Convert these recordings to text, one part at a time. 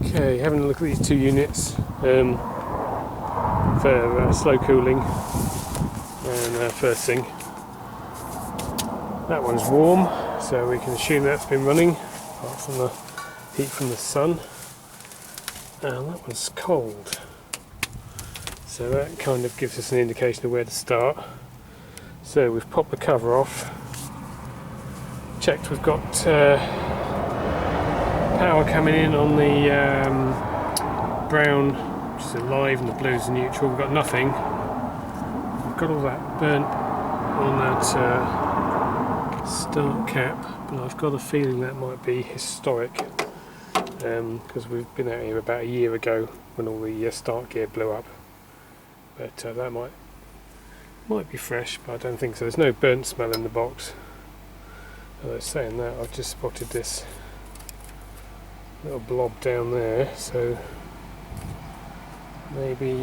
Okay, having a look at these two units for slow cooling. And first thing, that one's warm, so we can assume that's been running apart from the heat from the sun. And that one's cold, so that kind of gives us an indication of where to start. So we've popped the cover off, checked we've got power coming in on the brown, which is alive, and the blue is neutral. We've got nothing. We've got all that burnt on that start cap, but I've got a feeling that might be historic, because we've been out here about a year ago when all the start gear blew up. But that might be fresh, but I don't think so. There's no burnt smell in the box. Although saying that, I've just spotted this little blob down there, so maybe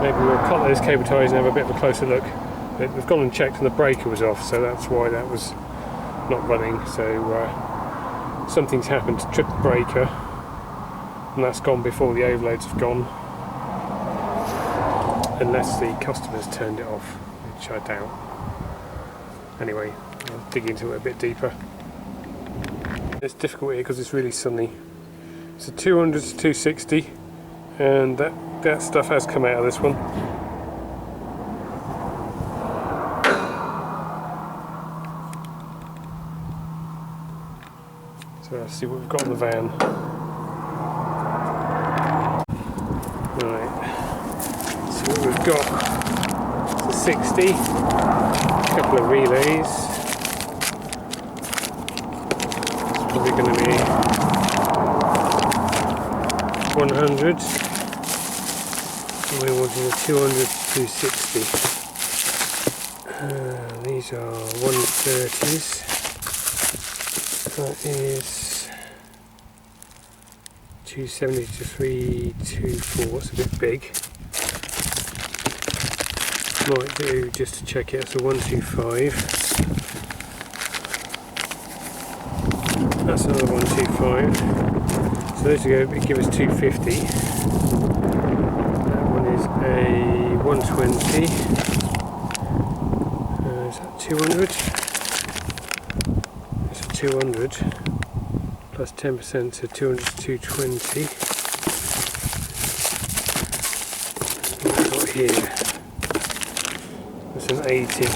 we'll cut those cable ties and have a bit of a closer look. But we've gone and checked and the breaker was off, so that's why that was not running. So something's happened to trip the breaker, and that's gone before the overloads have gone, unless the customer's turned it off, which I doubt. Anyway, I'll dig into it a bit deeper. It's difficult here because it's really sunny. It's a 200 to 260, and that stuff has come out of this one. So let's see what we've got in the van. Right, so what we've got is a 60, a couple of relays. Probably going to be 100, and we're wanting a 200 to 260. These are 130s. That is 270 to 324. It's a bit big. Might do just to check it. It's a 125. That's another 125. So those go give us 250. That one is a 120. Is that 200? It's a 200 plus 10%, so 200 to 220. What have we got here? That's an 80.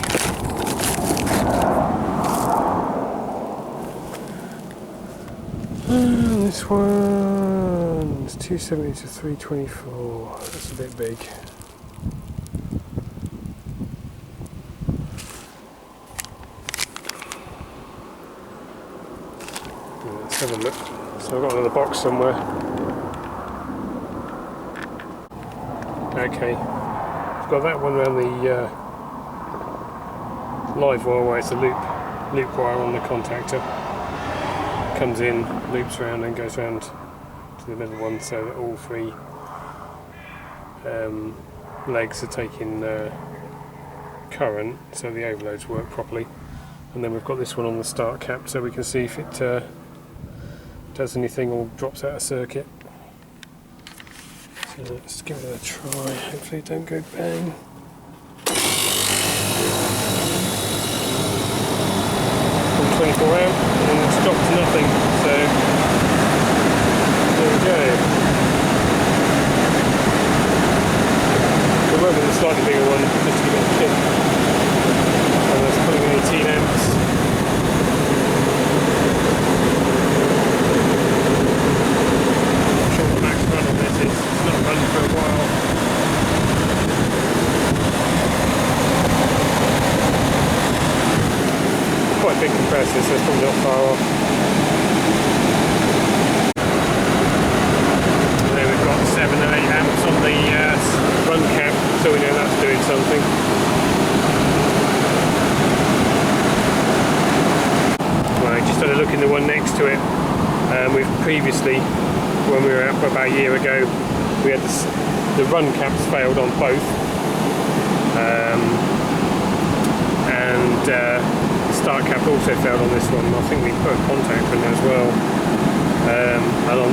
This one's 270 to 324. That's a bit big. Let's have a look. So I've got another box somewhere. Okay, I've got that one around the live wire where it's a loop wire on the contactor. Comes in, loops around and goes around to the middle one, so that all three legs are taking current, so the overloads work properly. And then we've got this one on the start cap, so we can see if it does anything or drops out of circuit. So let's give it a try. Hopefully it don't go bang. 24 amp, and it's dropped to nothing, so there we go. We'll run with a slightly bigger one just to give it a kick, and that's putting in 18 amps. I'm sure the max run on this is not run for a while. Quite big compressor, so it's probably not far off. And then we've got 7 and 8 amps on the run cap, so we know that's doing something. Right, just had a look in the one next to it. We've previously, when we were out for about a year ago, we had the run caps failed on both. And start cap also failed on this one. I think we put a contact in there as well.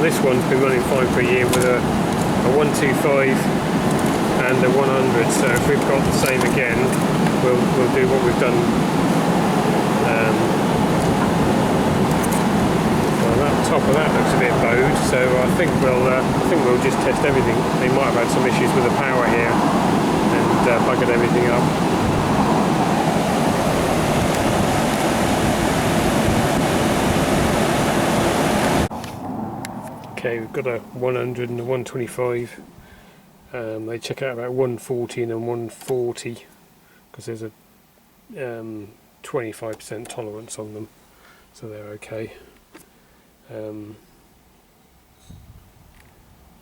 this one's been running fine for a year with a 125 and a 100, so if we've got the same again, we'll do what we've done. Well, that top of that looks a bit bowed, so I think we'll just test everything. They might have had some issues with the power here and buggered everything up. Okay, we've got a 100 and a 125. They check out about 140 and a 140 because there's a 25% tolerance on them, so they're okay.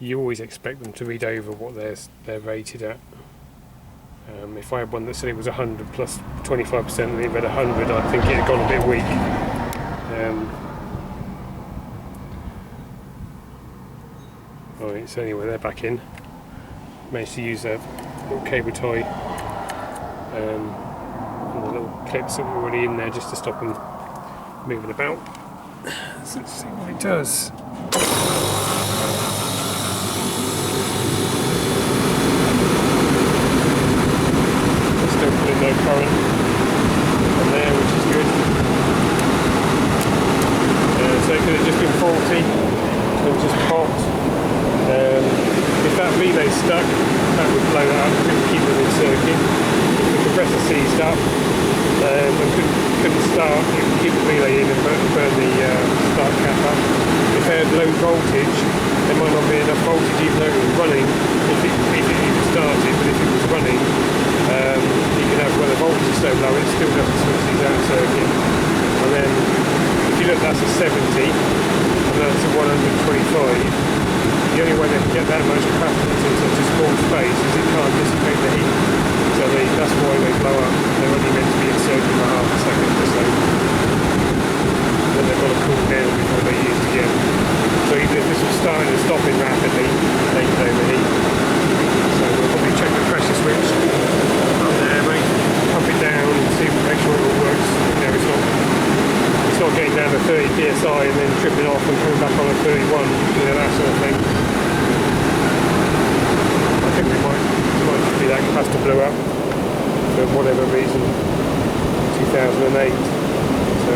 You always expect them to read over what they're rated at. If I had one that said it was 100 plus 25% and it read 100, I think it had gone a bit weak. Right, so anyway, they're back in. Managed to use a little cable tie and the little clips that were already in there just to stop them moving about. So let's see what it does. Still putting no current on there, which is good. So it could have just been faulty and just popped. If that relay's stuck, that would blow that up, couldn't keep them in circuit. If the compressor seized up and couldn't start, it would keep the relay in and burn the start cap up. If they had low voltage, there might not be enough voltage even though it was running, if it started, but if it was running, you can have, when the voltage is so low, it still doesn't switch these out of circuit. And then, if you look, that's a 70, and that's a 125. The only way they can get that much capacitance in such a small space is it can't dissipate the heat. So that's why they blow up. They're only meant to be in circuit for half a second or so. Then they've got to cool down before they're used again. So even if this was starting and stopping rapidly, they could overheat. So we'll probably check the pressure switch up there, pump it down and see, make sure it all works. You know, it's not getting down to 30 psi and then tripping off and coming back on at 31, you know, that sort of thing. I think it might just be that capacitor blew up for whatever reason, 2008. So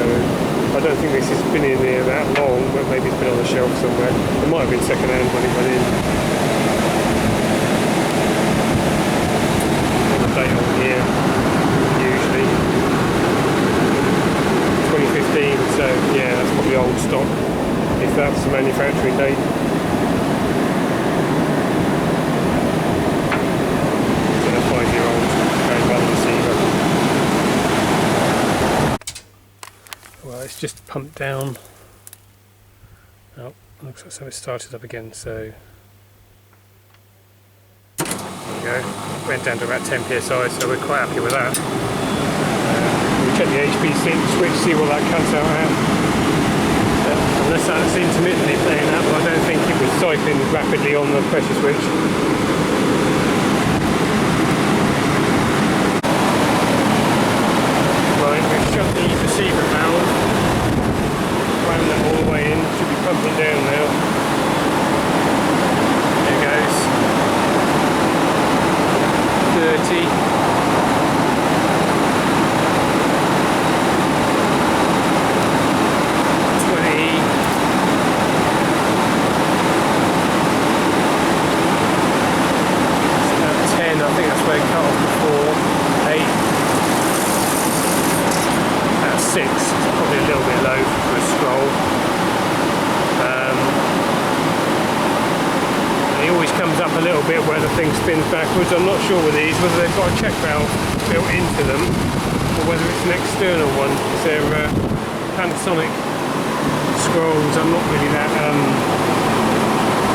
I don't think this has been in here that long, but maybe it's been on the shelf somewhere. It might have been second hand when it went in. Got the date on here, usually. 2015, so yeah, that's probably old stock, if that's the manufacturing date. So a 5-year-old very well receiver. Well, it's just pumped down. Oh, looks like something started up again, so there we go. Went down to about 10 psi, so we're quite happy with that. Check the HP switch, see what that cuts out at. Unless that's intermittently playing that, but I don't think it was cycling rapidly on the pressure switch. Right, we've shut the receiver valve, wound that all the way in, should be pumping down now. There goes. 30. A little bit where the thing spins backwards. I'm not sure with these whether they've got a check valve built into them or whether it's an external one. They're Panasonic scrolls. I'm not really that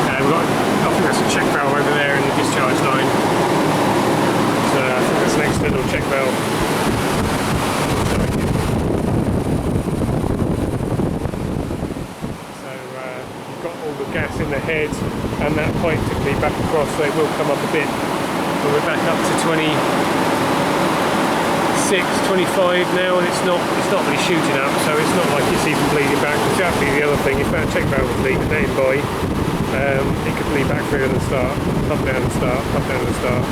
I think that's a check valve over there in the discharge line, so I think that's an external check valve. Gas in the head and that pipe took me back across, so it will come up a bit, but we're back up to 26, 25 now, and it's not really shooting up, so it's not like it's even bleeding back. Exactly the other thing, if that check valve was leaking, let him by, it could bleed back through and start, pump down and start, pump down and start.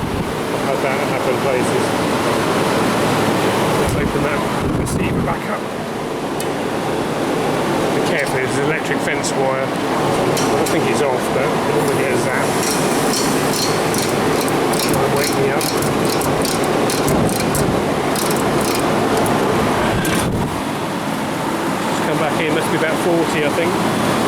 I've had that happen places. Let's open that receiver back up. Be careful, there's an electric fence wire. I don't think it's off, but I don't want to get a zap. Try and wake me up. Just come back in, must be about 40 I think.